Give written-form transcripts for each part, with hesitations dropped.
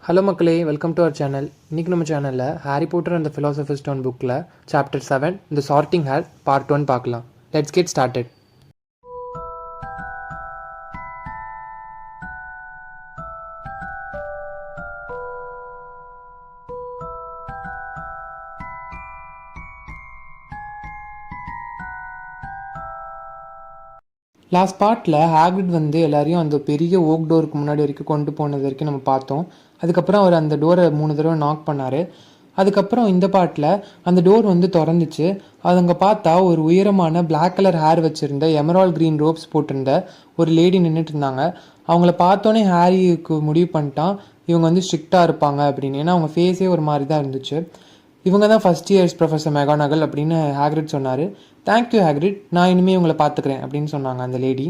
Hello மக்களே, welcome to our channel. இன்றைக்கி நம்ம சேனலில் Harry Potter and the philosopher's stone புக்கில் chapter 7 the sorting hat part 1 பார்க்கலாம். Let's get started. லாஸ்ட் பார்ட்டில் ஹாக்ரிட் வந்து எல்லாரையும் அந்த பெரிய ஓக் டோருக்கு முன்னாடி வரைக்கும் கொண்டு போனது வரைக்கும் நம்ம பார்த்தோம். அதுக்கப்புறம் அவர் அந்த டோரை 3 தடவை நாக் பண்ணார். அதுக்கப்புறம் இந்த பாட்டில் அந்த டோர் வந்து திறந்துச்சு. அது அங்கே பார்த்தா ஒரு உயரமான பிளாக் கலர் ஹேர் வச்சுருந்த எமரால்ட் க்ரீன் ரோப்ஸ் போட்டிருந்த ஒரு லேடி நின்றுட்டு இருந்தாங்க. அவங்கள பார்த்தோன்னே ஹாரிக்கு முடிவு பண்ணிட்டான் இவங்க வந்து ஸ்ட்ரிக்டாக இருப்பாங்க அப்படின்னு. ஏன்னா அவங்க ஃபேஸே ஒரு மாதிரி தான் இருந்துச்சு. இவங்க தான் ஃபஸ்ட் இயர்ஸ் ப்ரொஃபஸர் மெகானகல் அப்படின்னு ஹாக்ரிட் சொன்னார். தேங்க்யூ ஹாக்ரிட், நான் இனிமேல் இவங்களை பார்த்துக்கிறேன் அப்படின்னு சொன்னாங்க அந்த லேடி.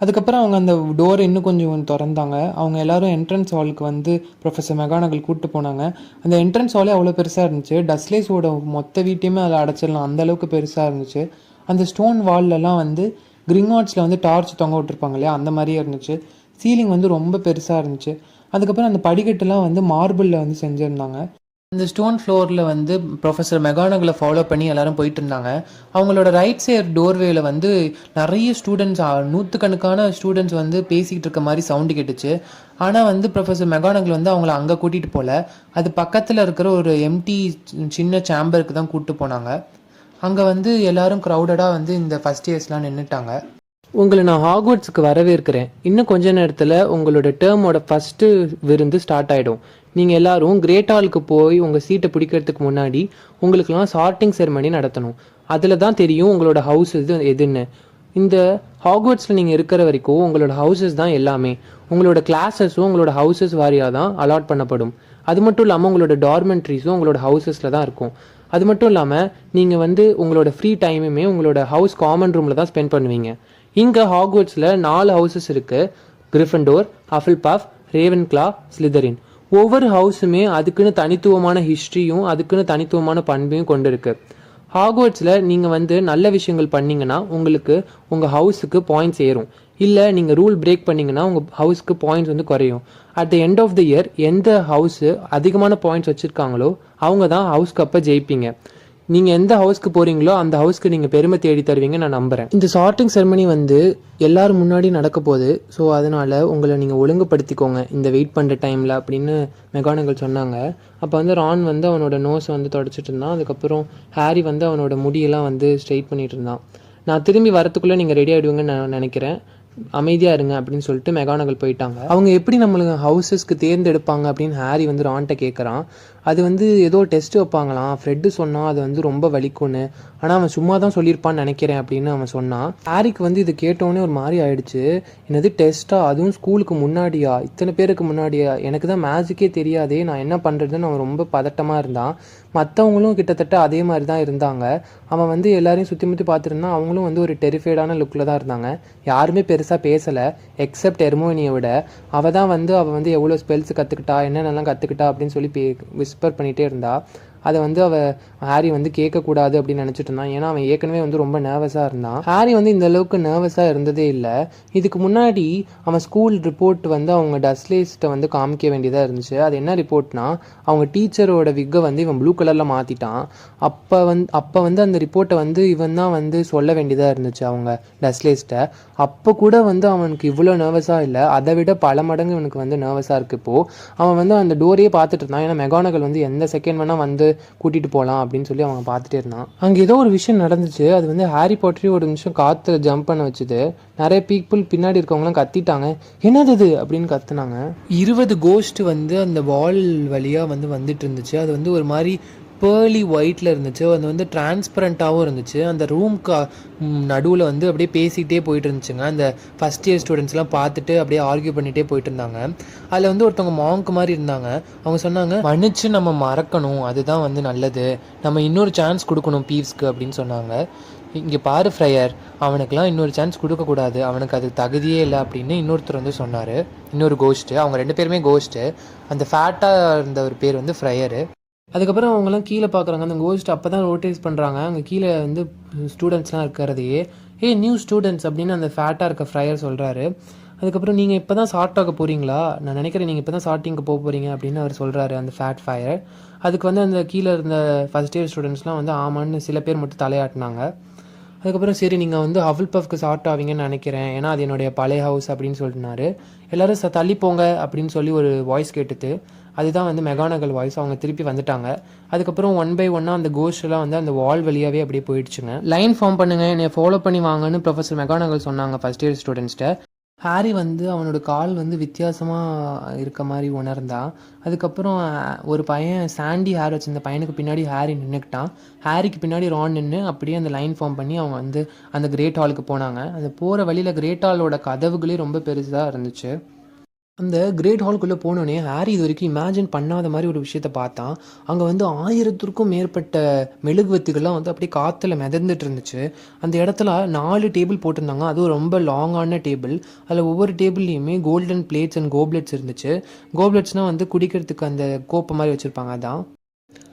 அதுக்கப்புறம் அவங்க அந்த டோரை இன்னும் கொஞ்சம் திறந்தாங்க. அவங்க எல்லாரும் என்ட்ரன்ஸ் ஹாலுக்கு வந்து ப்ரொஃபஸர் மெகானகல் கூப்பிட்டு போனாங்க. அந்த என்ட்ரன்ஸ் ஹாலே அவ்வளோ பெருசாக இருந்துச்சு. டஸ்லேஸோட மொத்த வீட்டையுமே அதில் அடைச்சிடலாம், அந்தளவுக்கு பெருசாக இருந்துச்சு. அந்த ஸ்டோன் வால்லலாம் வந்து கிரிங்வாட்ஸில் வந்து டார்ச் தொங்க விட்டுருப்பாங்க இல்லையா, அந்த மாதிரியே இருந்துச்சு. சீலிங் வந்து ரொம்ப பெருசாக இருந்துச்சு. அதுக்கப்புறம் அந்த படிக்கட்டுலாம் வந்து மார்பிளில் வந்து செஞ்சுருந்தாங்க. இந்த ஸ்டோன் ஃப்ளோரில் வந்து ப்ரொஃபஸர் மெகானகலை ஃபாலோ பண்ணி எல்லாரும் போயிட்டு இருந்தாங்க. அவங்களோட ரைட் சைடு டோர்வேல வந்து நிறைய ஸ்டூடெண்ட்ஸ், நூற்றுக்கணக்கான ஸ்டூடெண்ட்ஸ் வந்து பேசிக்கிட்டு இருக்க மாதிரி சவுண்டு கேட்டுச்சு. ஆனால் வந்து ப்ரொஃபஸர் மெகானகல் வந்து அவங்கள அங்கே கூட்டிகிட்டு போகல. அது பக்கத்தில் இருக்கிற ஒரு எம்டி சின்ன சேம்பருக்கு தான் கூப்பிட்டு போனாங்க. அங்கே வந்து எல்லாரும் க்ரௌடடாக வந்து இந்த ஃபஸ்ட் இயர்ஸ்லாம் நின்றுட்டாங்க. உங்களை நான் ஹாக்வர்ட்ஸுக்கு வரவேற்கிறேன். இன்னும் கொஞ்ச நேரத்தில் உங்களோட டேர்மோட ஃபஸ்ட்டு விருந்து ஸ்டார்ட் ஆகிடும். நீங்கள் எல்லோரும் கிரேட் ஹாலுக்கு போய் உங்கள் சீட்டை பிடிக்கிறதுக்கு முன்னாடி உங்களுக்கெல்லாம் சார்ட்டிங் செரமனி நடத்தணும். அதில் தான் தெரியும் உங்களோட ஹவுஸ் எதுன்னு. இந்த ஹாக்வர்ட்ஸில் நீங்கள் இருக்கிற வரைக்கும் உங்களோட ஹவுசஸ் தான் எல்லாமே. உங்களோட கிளாஸஸும் உங்களோட ஹவுசஸ் வாரியாக தான் அலாட் பண்ணப்படும். அது மட்டும் இல்லாமல் உங்களோட டார்மெண்ட்ரிஸும் உங்களோட ஹவுசஸில் தான் இருக்கும். அது மட்டும் இல்லாமல் நீங்கள் வந்து உங்களோட ஃப்ரீ டைமுமே உங்களோட ஹவுஸ் காமன் ரூமில் தான் ஸ்பெண்ட் பண்ணுவீங்க. இங்கே ஹாக்வர்ட்ஸில் 4 ஹவுசஸ் இருக்குது: கிரிஃபண்டோர், ஹஃபில்பஃப், ரேவன்க்ளா, ஸ்லிதரின். ஒவ்வொரு ஹவுஸுமே அதுக்குன்னு தனித்துவமான ஹிஸ்ட்ரியும் அதுக்குன்னு தனித்துவமான பண்பையும் கொண்டு இருக்கு. ஹாக்வர்ட்ஸில் நீங்கள் வந்து நல்ல விஷயங்கள் பண்ணிங்கன்னா உங்களுக்கு உங்கள் ஹவுஸுக்கு பாயிண்ட்ஸ் ஏறும். இல்லை நீங்கள் ரூல் பிரேக் பண்ணிங்கன்னா உங்கள் ஹவுஸ்க்கு பாயிண்ட்ஸ் வந்து குறையும். At the end of the year எந்த ஹவுஸு அதிகமான பாயிண்ட்ஸ் வச்சுருக்காங்களோ அவங்க தான் ஹவுஸ் கப்பை ஜெயிப்பீங்க. நீங்கள் எந்த ஹவுஸ்க்கு போகிறீங்களோ அந்த ஹவுஸ்க்கு நீங்கள் பெருமை தேடி தருவீங்க நான் நம்புகிறேன். இந்த சார்ட்டிங் செரமனி வந்து எல்லோரும் முன்னாடி நடக்க போகுது. ஸோ அதனால் உங்களை நீங்கள் ஒழுங்குபடுத்திக்கோங்க இந்த வெயிட் பண்ணுற டைமில் அப்படின்னு மெகானகல் சொன்னாங்க. அப்போ வந்து ரான் வந்து அவனோட நோஸை வந்து தொடச்சிட்டு இருந்தான். அதுக்கப்புறம் ஹாரி வந்து அவனோட முடியெல்லாம் வந்து ஸ்ட்ரெயிட் பண்ணிட்டு இருந்தான். நான் திரும்பி வரத்துக்குள்ளே நீங்கள் ரெடி ஆகிடுவீங்கன்னு நான் நினைக்கிறேன், அமைதியாக இருங்க அப்படின்னு சொல்லிட்டு மெகானகல் போயிட்டாங்க. அவங்க எப்படி நம்மளுக்கு ஹவுசஸ்க்கு தேர்ந்தெடுப்பாங்க அப்படின்னு ஹாரி வந்து ரான்ட்ட கேட்குறான். அது வந்து ஏதோ டெஸ்ட் வைப்பாங்களாம். ஃப்ரெட்டு சொன்னான் அது வந்து ரொம்ப வலிக்கும்னு. ஆனால் அவன் சும்மா தான் சொல்லியிருப்பான்னு நினைக்கிறேன் அப்படின்னு அவன் சொன்னான். ஹாரிக்கு வந்து இது கேட்டோன்னே ஒரு மாதிரி ஆயிடுச்சு. என்னது டெஸ்ட்டா, அதுவும் ஸ்கூலுக்கு முன்னாடியா, இத்தனை பேருக்கு முன்னாடியா, எனக்கு தான் மேஜிக்கே தெரியாதே, நான் என்ன பண்ணுறதுன்னு அவன் ரொம்ப பதட்டமாக இருந்தான். மற்றவங்களும் கிட்டத்தட்ட அதே மாதிரி தான் இருந்தாங்க. அவன் வந்து எல்லாரையும் சுற்றி முற்றி பார்த்துருந்தான். அவங்களும் வந்து ஒரு டெரிஃபைடான லுக்கில் தான் இருந்தாங்க. யாருமே பெருசாக பேசலை எக்ஸப்ட் ஹெர்மியோனியை விட. அவள் வந்து எவ்வளோ ஸ்பெல்ஸ் கற்றுக்கிட்டா, என்னென்னலாம் கற்றுக்கிட்டா அப்படின்னு சொல்லி விஸ்பர் பண்ணிகிட்டே இருந்தா. அதை வந்து ஹாரி வந்து கேட்கக்கூடாது அப்படின்னு நினச்சிட்டு இருந்தான். ஏன்னா அவன் ஏற்கனவே வந்து ரொம்ப நர்வஸாக இருந்தான். ஹாரி வந்து இந்த அளவுக்கு நர்வஸாக இருந்ததே இல்லை. இதுக்கு முன்னாடி அவன் ஸ்கூல் ரிப்போர்ட் வந்து அவங்க டஸ்லேஸ்ட்டை வந்து காமிக்க வேண்டியதாக இருந்துச்சு. அது என்ன ரிப்போர்ட்னா, அவங்க டீச்சரோட விக்கை வந்து இவன் ப்ளூ கலரில் மாற்றிட்டான். அப்போ வந்து அந்த ரிப்போர்ட்டை வந்து இவன் தான் வந்து சொல்ல வேண்டியதாக இருந்துச்சு அவங்க டஸ்லேஸ்ட்டை. அப்போ கூட வந்து அவனுக்கு இவ்வளோ நர்வஸாக இல்லை, அதை விட பல மடங்கு இவனுக்கு வந்து நர்வஸாக இருக்குது. இப்போது அவன் வந்து அந்த டோரையே பார்த்துட்டு இருந்தான். ஏன்னா மெகானகல் வந்து எந்த செகண்ட் வேணால் வந்து கூட்டிகிட்டு போகலாம் அப்படின்னு சொல்லி அவங்க பார்த்துட்டே இருந்தான். அங்கே ஏதோ ஒரு விஷயம் நடந்துச்சு. அது வந்து ஹாரி பாட்டரையும் ஒரு நிமிஷம் காற்றுல ஜம்ப் பண்ண வச்சுது. நிறைய பீப்புள் பின்னாடி இருக்கவங்களாம் கத்திட்டாங்க. என்னது இது அப்படின்னு கத்துனாங்க. 20 கோஸ்ட் வந்து அந்த வால் வழியாக வந்து வந்துட்டு இருந்துச்சு. அது வந்து ஒரு மாதிரி பேர்லி ஒயிட்டில் இருந்துச்சு. அது வந்து டிரான்ஸ்பரண்ட்டாகவும் இருந்துச்சு. அந்த ரூம்க்கு நடுவில் வந்து அப்படியே பேசிகிட்டே போயிட்டு இருந்துச்சுங்க. அந்த ஃபஸ்ட் இயர் ஸ்டூடெண்ட்ஸ்லாம் பார்த்துட்டு அப்படியே ஆர்கியூ பண்ணிகிட்டே போயிட்டு இருந்தாங்க. அதில் வந்து ஒருத்தவங்க மாங்க் மாதிரி இருந்தாங்க. அவங்க சொன்னாங்க, மன்னிச்சு நம்ம மறக்கணும், அதுதான் வந்து நல்லது, நம்ம இன்னொரு சான்ஸ் கொடுக்கணும் பீவ்ஸ்க்கு அப்படின்னு சொன்னாங்க. இங்கே பாரு ஃப்ரையர், அவனுக்கெல்லாம் இன்னொரு சான்ஸ் கொடுக்கக்கூடாது, அவனுக்கு அது தகுதியே இல்லை அப்படின்னு இன்னொருத்தர் வந்து சொன்னார். இன்னொரு கோஸ்ட்டு, அவங்க 2 பேருமே கோஸ்ட்டு. அந்த ஃபேட்டாக இருந்த ஒரு பேர் வந்து ஃப்ரையரு. அதுக்கப்புறம் அவங்களாம் கீழே பார்க்குறாங்க. அந்த கோஸ்ட் அப்போ தான் ரோட்டேஸ் பண்ணுறாங்க. அங்கே கீழே வந்து ஸ்டூடெண்ட்ஸ்லாம் இருக்கிறதையே, நியூ ஸ்டூடெண்ட்ஸ் அப்படின்னு அந்த ஃபேட்டாக இருக்க ஃப்ரையர் சொல்கிறாரு. அதுக்கப்புறம் நீங்கள் இப்போ தான் ஷார்ட் ஆக போகிறீங்களா, நான் நினைக்கிறேன் நீங்கள் இப்போ தான் ஷார்ட்டிங்க்கு போக போகிறீங்க அப்படின்னு அவர் சொல்கிறாரு அந்த ஃபேட் ஃபயர். அதுக்கு வந்து அந்த கீழே இருந்த ஃபஸ்ட் இயர் ஸ்டூடெண்ட்ஸ்லாம் வந்து ஆமான்னு சில பேர் மட்டும் தலையாட்டினாங்க. அதுக்கப்புறம் சரி நீங்கள் வந்து ஹவல் பஃப்க்கு ஷார்ட் ஆவீங்கன்னு நினைக்கிறேன், ஏன்னா அது என்னுடைய பழைய ஹவுஸ் அப்படின்னு சொல்லினாரு. எல்லோரும் தள்ளி போங்க அப்படின்னு சொல்லி ஒரு வாய்ஸ் கேட்டுது. அதுதான் வந்து மெகானகல் வாய்ஸ். அவங்க திருப்பி வந்துட்டாங்க. அதுக்கப்புறம் ஒன் பை ஒன்னாக அந்த கோஸ்ட்லாம் வந்து அந்த வால் வழியாகவே அப்படியே போயிடுச்சுங்க. லைன் ஃபார்ம் பண்ணுங்க, என்னை ஃபாலோ பண்ணி வாங்கன்னு ப்ரொஃபஸர் மெகானகல் சொன்னாங்க ஃபஸ்ட் இயர் ஸ்டூடெண்ட்ஸ்கிட்ட. ஹாரி வந்து அவனோட கால் வந்து வித்தியாசமாக இருக்க மாதிரி உணர்ந்தான். அதுக்கப்புறம் ஒரு பையன் சாண்டி ஹேர் வச்சிருந்த பையனுக்கு பின்னாடி ஹாரி நின்றுக்கிட்டான். ஹாரிக்கு பின்னாடி ரான் நின்று அப்படியே அந்த லைன் ஃபார்ம் பண்ணி அவங்க வந்து அந்த கிரேட் ஹாலுக்கு போனாங்க. அந்த போகிற வழியில் கிரேட் ஹாலோட கதவுகளே ரொம்ப பெருசாக இருந்துச்சு. அந்த கிரேட் ஹால்குள்ளே போனோடனே ஹாரி இது வரைக்கும் இமேஜின் பண்ணாத மாதிரி ஒரு விஷயத்த பார்த்தான். அங்கே வந்து 1000க்கும் மேற்பட்ட மெழுகுவத்திகள்லாம் வந்து அப்படியே காற்றுல மிதந்துட்டு இருந்துச்சு. அந்த இடத்துல 4 டேபிள் போட்டிருந்தாங்க. அதுவும் ரொம்ப லாங்கான டேபிள். அதில் ஒவ்வொரு டேபிள்லேயுமே கோல்டன் பிளேட்ஸ் அண்ட் கோப்லெட்ஸ் இருந்துச்சு. கோப்லெட்ஸ்னால் வந்து குடிக்கிறதுக்கு அந்த கோப்பை மாதிரி வச்சுருப்பாங்க. அதான்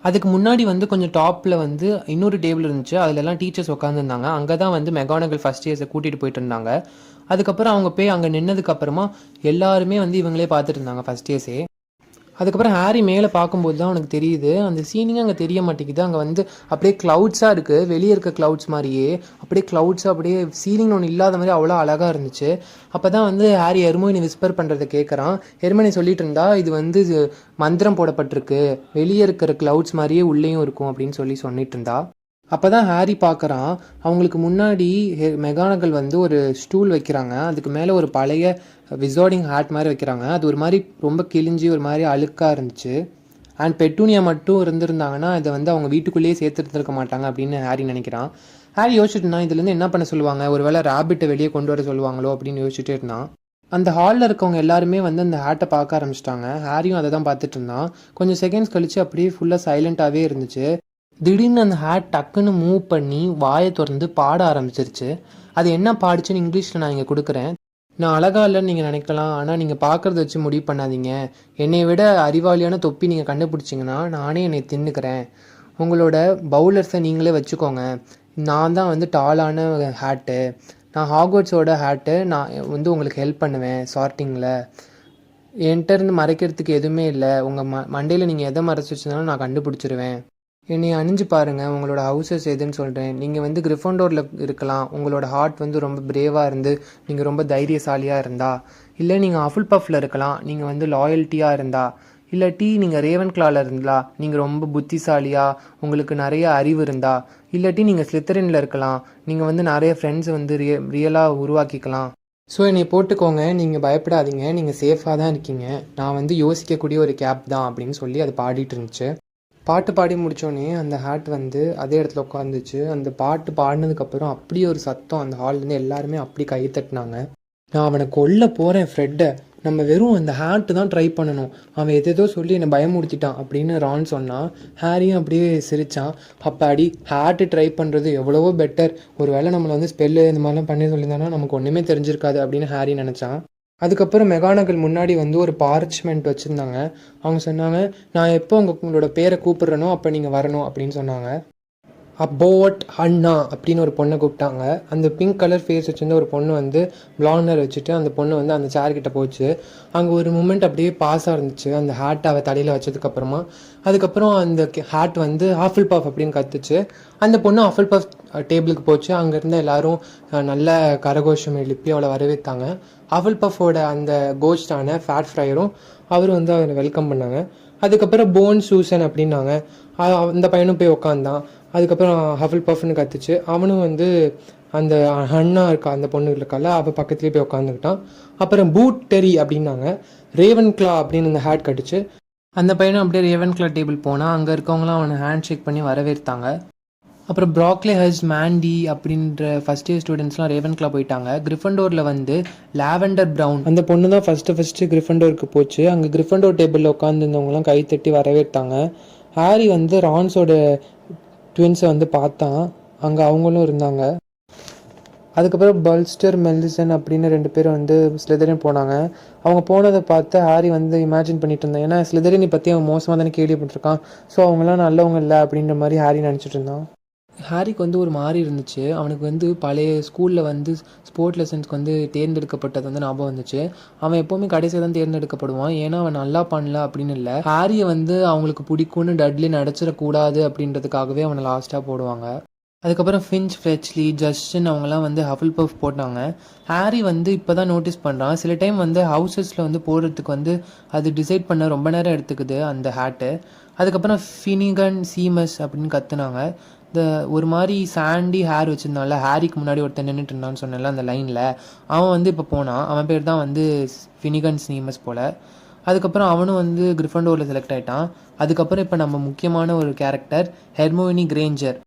அதுக்கு முன்னாடி வந்து கொஞ்சம் டாப்பில் வந்து இன்னொரு டேபிள் இருந்துச்சு. அதிலெல்லாம் டீச்சர்ஸ் உட்காந்துருந்தாங்க. அங்கே தான் வந்து மெகானகல் ஃபஸ்ட் இயர்ஸை கூட்டிகிட்டு போயிட்டு இருந்தாங்க. அதுக்கப்புறம் அவங்க போய் அங்கே நின்னதுக்கப்புறமா எல்லாருமே வந்து இவங்களே பார்த்துட்டு இருந்தாங்க ஃபஸ்ட் இயர்ஸே. அதுக்கப்புறம் ஹாரி மேலே பார்க்கும்போது தான் அவனுக்கு தெரியுது அந்த சீனிங்கே அங்கே தெரிய மாட்டேங்குது. அங்கே வந்து அப்படியே க்ளவுட்ஸாக இருக்குது, வெளியே இருக்க க்ளவுட்ஸ் மாதிரியே அப்படியே க்ளவுட்ஸாக அப்படியே சீலிங் ஒன்று இல்லாத மாதிரி அவ்வளோ அழகாக இருந்துச்சு. அப்போ தான் வந்து ஹாரி ஹெர்மியோனி விஸ்பர் பண்ணுறதை கேட்குறான். ஹெர்மியோனி சொல்லிட்டு இருந்தா இது வந்து மந்திரம் போடப்பட்டிருக்கு, வெளியே இருக்கிற க்ளவுட்ஸ் மாதிரியே உள்ளேயும் இருக்கும் அப்படின்னு சொல்லிட்டு இருந்தா. அப்போ தான் ஹாரி பார்க்குறான், அவங்களுக்கு முன்னாடி மெகானகல் வந்து ஒரு ஸ்டூல் வைக்கிறாங்க. அதுக்கு மேலே ஒரு பழைய விசார்டிங் ஹேட் மாதிரி வைக்கிறாங்க. அது ஒரு மாதிரி ரொம்ப கிழிஞ்சி ஒரு மாதிரி அழுக்காக இருந்துச்சு. அண்ட் பெட்டூனியா மட்டும் இருந்திருந்தாங்கன்னா இதை வந்து அவங்க வீட்டுக்குள்ளேயே சேர்த்துருந்துருக்க மாட்டாங்க அப்படின்னு ஹாரி நினைக்கிறான். ஹாரி யோசிச்சுட்டுனா இதுலேருந்து என்ன பண்ண சொல்லுவாங்க, ஒரு வேளை ரேபிட்டை வெளியே கொண்டு வர சொல்லுவாங்களோ அப்படின்னு யோசிச்சுட்டே இருந்தான். அந்த ஹாலில் இருக்கவங்க எல்லாருமே வந்து அந்த ஹேட்டை பார்க்க ஆரம்பிச்சிட்டாங்க. ஹாரியும் அதை தான் பார்த்துட்டு இருந்தான். கொஞ்சம் செகண்ட்ஸ் கழித்து அப்படியே ஃபுல்லாக சைலண்ட்டாகவே இருந்துச்சு. திடீர்னு அந்த ஹேட் டக்குன்னு மூவ் பண்ணி வாயை திறந்து பாட ஆரம்பிச்சிருச்சு. அது என்ன பாடிச்சுன்னு இங்கிலீஷில் நான் இங்கே கொடுக்குறேன். நான் அழகா இல்லைன்னு நீங்கள் நினைக்கலாம், ஆனால் நீங்கள் பார்க்குறத வச்சு முடிவு பண்ணாதீங்க. என்னை விட அறிவாளியான தொப்பி நீங்கள் கண்டுபிடிச்சிங்கன்னா நானே என்னை தின்னுக்கிறேன். உங்களோட பவுலர்ஸை நீங்களே வச்சுக்கோங்க. நான் தான் வந்து டாலான ஹேட்டு, நான் ஹாக்வர்ட்ஸோட ஹேட்டு, நான் வந்து உங்களுக்கு ஹெல்ப் பண்ணுவேன் சார்ட்டிங்கில். என்கிட்ட இருந்து மறைக்கிறதுக்கு எதுவுமே இல்லை. உங்கள் மண்டையில் நீங்கள் எதை மறைச்சி வச்சுருந்தாலும் நான் கண்டுபிடிச்சிருவேன். என்னை அணிஞ்சு பாருங்கள், உங்களோட ஹவுசஸ் எதுன்னு சொல்கிறேன். நீங்கள் வந்து கிரிஃபண்டோரில் இருக்கலாம், உங்களோட ஹார்ட் வந்து ரொம்ப பிரேவாக இருந்து நீங்கள் ரொம்ப தைரியசாலியாக இருந்தா. இல்லை நீங்கள் ஹஃபில் பஃப்பில் இருக்கலாம், நீங்கள் வந்து லாயல்ட்டியாக இருந்தா. இல்லாட்டி நீங்கள் ரேவன் கிளாவில் இருந்தா, நீங்கள் ரொம்ப புத்திசாலியாக உங்களுக்கு நிறைய அறிவு இருந்தா. இல்லாட்டி நீங்கள் ஸ்லித்தரினில் இருக்கலாம், நீங்கள் வந்து நிறைய ஃப்ரெண்ட்ஸ் வந்து ரியலாக உருவாக்கிக்கலாம். ஸோ என்னை போட்டுக்கோங்க, நீங்கள் பயப்படாதீங்க, நீங்கள் சேஃபாக தான் இருக்கீங்க. நான் வந்து யோசிக்கக்கூடிய ஒரு கேப் தான் அப்படின்னு சொல்லி அது பாடிட்டு இருந்துச்சு. பாட்டு பாடி முடித்தோடனே அந்த ஹேட் வந்து அதே இடத்துல உட்காந்துச்சு. அந்த பாட்டு பாடினதுக்கப்புறம் அப்படியே ஒரு சத்தம், அந்த ஹால்லேருந்து எல்லாருமே அப்படி கை தட்டினாங்க. நான் அவனை கொல்ல போகிறேன் ஃப்ரெட்டை, நம்ம வெறும் அந்த ஹேட்டு தான் ட்ரை பண்ணணும், அவன் எதேதோ சொல்லி என்னை பயமுடுத்திட்டான் அப்படின்னு ரான் சொன்னான். ஹாரியும் அப்படியே சிரித்தான். அப்போ அடி ஹேட்டு ட்ரை பண்ணுறது எவ்வளவோ பெட்டர், ஒரு வேளை நம்மளை வந்து ஸ்பெல்லு இந்த மாதிரிலாம் பண்ணி சொல்லியிருந்தானா நமக்கு ஒன்றுமே தெரிஞ்சிருக்காது அப்படின்னு ஹாரி நினச்சான். அதுக்கப்புறம் மெகானகல் முன்னாடி வந்து ஒரு பார்ச்மெண்ட் வச்சுருந்தாங்க. அவங்க சொன்னாங்க, நான் எப்போ உங்களோட பேரை கூப்பிட்றனோ அப்போ நீங்கள் வரணும் அப்படின்னு சொன்னாங்க. அப்போட் அண்ணா அப்படின்னு ஒரு பொண்ணை கூப்பிட்டாங்க. அந்த பிங்க் கலர் ஃபேஸ் வச்சுருந்த ஒரு பொண்ணு வந்து பிளாண்டர் வச்சுட்டு அந்த பொண்ணு வந்து அந்த சேர்கிட்ட போச்சு. அங்கே ஒரு மூமெண்ட் அப்படியே பாஸாக இருந்துச்சு, அந்த ஹேட்டை அவள் தலையில் வச்சதுக்கப்புறமா. அதுக்கப்புறம் அந்த ஹேட் வந்து ஹாஃபில் பஃப் அப்படின்னு கத்துச்சு. அந்த பொண்ணு ஹாஃபில் பஃப் டேபிளுக்கு போச்சு. அங்கேருந்து எல்லோரும் நல்ல கரகோஷம் எழுப்பி அவளை வரவேற்றாங்க. ஹாஃபில் பஃபோட அந்த கோஸ்டான ஃபேட் ஃப்ரையரும் அவரும் வந்து அவரை வெல்கம் பண்ணாங்க. அதுக்கப்புறம் போன் சூசன் அப்படின்னாங்க. அந்த பையனும் போய் உக்காந்தான். அதுக்கப்புறம் ஹஃபில் பஃப்னு கத்துச்சு. அவனும் வந்து அந்த அண்ணா இருக்கா அந்த பொண்ணு இருக்கால அவள் பக்கத்துலேயே போய் உட்காந்துக்கிட்டான். அப்புறம் பூட் டெரி அப்படின்னாங்க. ரேவன் கிளா அப்படின்னு அந்த ஹேட் கட்டுச்சு. அந்த பையனும் அப்படியே ரேவன் கிளா டேபிள் போனால் அங்கே இருக்கவங்களாம் அவனை ஹேண்ட் ஷேக் பண்ணி வரவேற்றாங்க. அப்புறம் ப்ராக்லே ஹஸ் மேண்டி அப்படின்ற ஃபஸ்ட் இயர் ஸ்டூடெண்ட்ஸ்லாம் ரேவன் கிளா போயிட்டாங்க. கிரிஃபண்டோரில் வந்து லாவெண்டர் ப்ரௌன் அந்த பொண்ணு தான் ஃபஸ்ட்டு கிரிஃபண்டோருக்கு போச்சு. அங்கே கிரிஃபண்டோர் டேபிளில் உட்காந்துருந்தவங்களாம் கை தட்டி வரவேற்றாங்க. ஹாரி வந்து ரான்ஸோட ட்வின்ஸை வந்து பார்த்தான். அங்கே அவங்களும் இருந்தாங்க. அதுக்கப்புறம் பல்ஸ்டர் மெல்லிசன் அப்படின்னு 2 பேர் வந்து ஸ்லிதரின் போனாங்க. அவங்க போனதை பார்த்து ஹாரி வந்து இமேஜின் பண்ணிட்டு இருந்தான். ஏன்னா ஸ்லிதரினை பற்றி அவன் மோசமாக தானே கேள்விப்பட்டிருக்கான். ஸோ அவங்களாம் நல்லவங்க இல்லை அப்படின்ற மாதிரி ஹாரி நினச்சிட்டு இருந்தான். ஹாரிக்கு வந்து ஒரு மாதிரி இருந்துச்சு. அவனுக்கு வந்து பழைய ஸ்கூலில் வந்து ஸ்போர்ட் லெசன்ஸ்க்கு வந்து தேர்ந்தெடுக்கப்பட்டது வந்து ஞாபகம் வந்துச்சு. அவன் எப்போவுமே கடைசியாக தான் தேர்ந்தெடுக்கப்படுவான். ஏன்னா அவன் நல்லா பண்ணல அப்படின்னு இல்லை, ஹாரியை வந்து அவங்களுக்கு பிடிக்கும்னு டட்லி நடிச்சிடக்கூடாது அப்படின்றதுக்காகவே அவனை லாஸ்ட்டாக போடுவாங்க. அதுக்கப்புறம் ஃபின்ச், ஃப்ளெச்லி, ஜஸ்டின் அவங்கெல்லாம் வந்து ஹஃபில் பஃப் போட்டாங்க. ஹாரி வந்து இப்போ தான் நோட்டீஸ் பண்ணுறான். சில டைம் வந்து ஹவுசஸில் வந்து போடுறதுக்கு வந்து அது டிசைட் பண்ண ரொம்ப நேரம் எடுத்துக்குது அந்த ஹேட்டு. அதுக்கப்புறம் ஃபினிகன், சீமஸ் அப்படின்னு கற்றுனாங்க. இந்த ஒரு மாதிரி சாண்டி ஹேர் வச்சுருந்தான்ல, ஹாரிக்கு முன்னாடி ஒருத்தன் நின்றுட்டு இருந்தான்னு சொன்னேன்ல அந்த லைனில், அவன் வந்து இப்போ போனான். அவன் பேர் தான் வந்து ஃபினிகன் சீமஸ் போல். அதுக்கப்புறம் அவனும் வந்து கிரிஃபண்டோரில் செலக்ட் ஆகிட்டான். அதுக்கப்புறம் இப்போ நம்ம முக்கியமான ஒரு கேரக்டர் ஹெர்மியோனி கிரேஞ்சர்.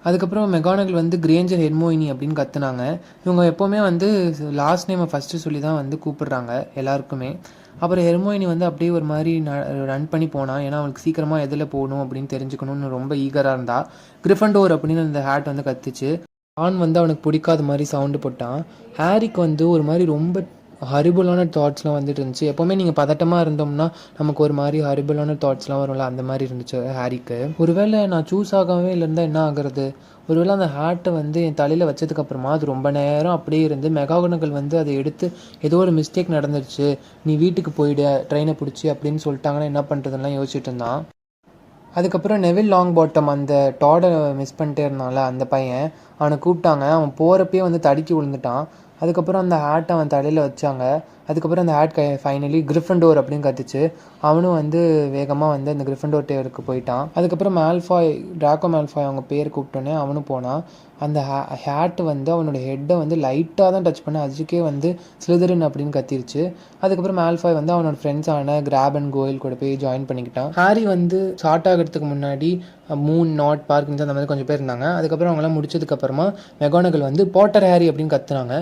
அதுக்கப்புறம் மெகானகல் வந்து கிரேஞ்சர் ஹெர்மியோனி அப்படின்னு கற்றுனாங்க. இவங்க எப்போவுமே வந்து லாஸ்ட் நேமை ஃபஸ்ட்டு சொல்லி தான் வந்து கூப்பிடுறாங்க எல்லாருக்குமே. அப்புறம் ஹெர்மியோனி வந்து அப்படியே ஒரு மாதிரி ரன் பண்ணி போனான். ஏன்னா அவனுக்கு சீக்கிரமாக எதில் போகணும் அப்படின்னு தெரிஞ்சுக்கணும்னு ரொம்ப ஈகராக இருந்தா. கிரிஃபண்டோர் அப்படின்னு அந்த ஹேட் வந்து கத்துச்சு. வந்து அவனுக்கு பிடிக்காத மாதிரி சவுண்டு போட்டான். ஹாரிக்கு வந்து ஒரு மாதிரி ரொம்ப ஹரிபுளான தாட்ஸ்லாம் வந்துட்டு இருந்துச்சு. எப்போவுமே நீங்கள் பதட்டமாக இருந்தோம்னா நமக்கு ஒரு மாதிரி ஹரிபுளான தாட்ஸ்லாம் வரும்ல, அந்த மாதிரி இருந்துச்சு ஹாரிக்கு. ஒருவேளை நான் சூஸ் ஆகாமே இருந்தால் என்ன ஆகுறது? ஒருவேளை அந்த ஹேட்டை வந்து என் தலையில் வச்சதுக்கப்புறமா அது ரொம்ப நேரம் அப்படியே இருந்து மெகாகனகல் வந்து அதை எடுத்து ஏதோ ஒரு மிஸ்டேக் நடந்துருச்சு, நீ வீட்டுக்கு போயிடு ட்ரெயினை பிடிச்சி அப்படின்னு சொல்லிட்டாங்கன்னா என்ன பண்ணுறதுலாம் யோசிச்சுட்டு இருந்தான். அதுக்கப்புறம் நெவில் லாங் பாட்டம் அந்த டாடை மிஸ் பண்ணிட்டே இருந்தான்ல அந்த பையன், அவனை கூப்பிட்டாங்க. அவன் போகிறப்பயே வந்து தடுக்கி விழுந்துட்டான். அதுக்கப்புறம் அந்த ஹேட்டை அவன் தலையில் வச்சாங்க. அதுக்கப்புறம் அந்த ஹேட் ஃபைனலி கிரிஃபண்டோர் அப்படின்னு கத்துச்சு. அவனும் வந்து வேகமாக வந்து அந்த கிரிஃபண்டோர் டேவருக்கு போயிட்டான். அதுக்கப்புறம் மேல்ஃபாய், ட்ராக்கோ மேல்ஃபாய் அவங்க பேர் கூப்பிட்டோன்னே அவனும் போனான். அந்த ஹேட் வந்து அவனோட ஹெட்டை வந்து லைட்டாக தான் டச் பண்ண, அதுக்கே வந்து ஸ்லிதரின் அப்படின்னு கத்திருச்சு. அதுக்கப்புறம் மேல்ஃபாய் வந்து அவனோட ஃப்ரெண்ட்ஸான கிராப் அண்ட் கோயில் கூட போய் ஜாயின் பண்ணிக்கிட்டான். ஹாரி வந்து ஸ்டார்ட் ஆகிறதுக்கு முன்னாடி மூன், நாட், பார்க்கின்ஸ் அந்த மாதிரி கொஞ்சம் பேர் இருந்தாங்க. அதுக்கப்புறம் அவங்களாம் முடிச்சதுக்கப்புறமா மெகானகல் வந்து பாட்டர் ஹாரி அப்படின்னு கத்துனாங்க.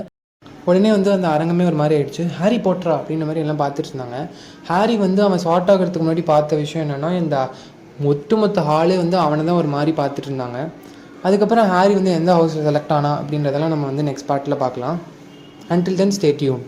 உடனே வந்து அந்த அரங்கமே ஒரு மாதிரி ஆயிடுச்சு. ஹாரி போட்டரா அப்படின்ற மாதிரி எல்லாம் பார்த்துட்டு இருந்தாங்க. ஹாரி வந்து அவன் ஷார்ட் ஆகிறதுக்கு முன்னாடி பார்த்த விஷயம் என்னென்னா, இந்த ஒட்டுமொத்த ஹாலே வந்து அவனை தான் ஒரு மாதிரி பார்த்துட்டு இருந்தாங்க. அதுக்கப்புறம் ஹாரி வந்து எந்த ஹவுஸில் செலக்ட் ஆனா அப்படின்றதெல்லாம் நம்ம வந்து நெக்ஸ்ட் பார்ட்டில் பார்க்கலாம். Until then stay tune.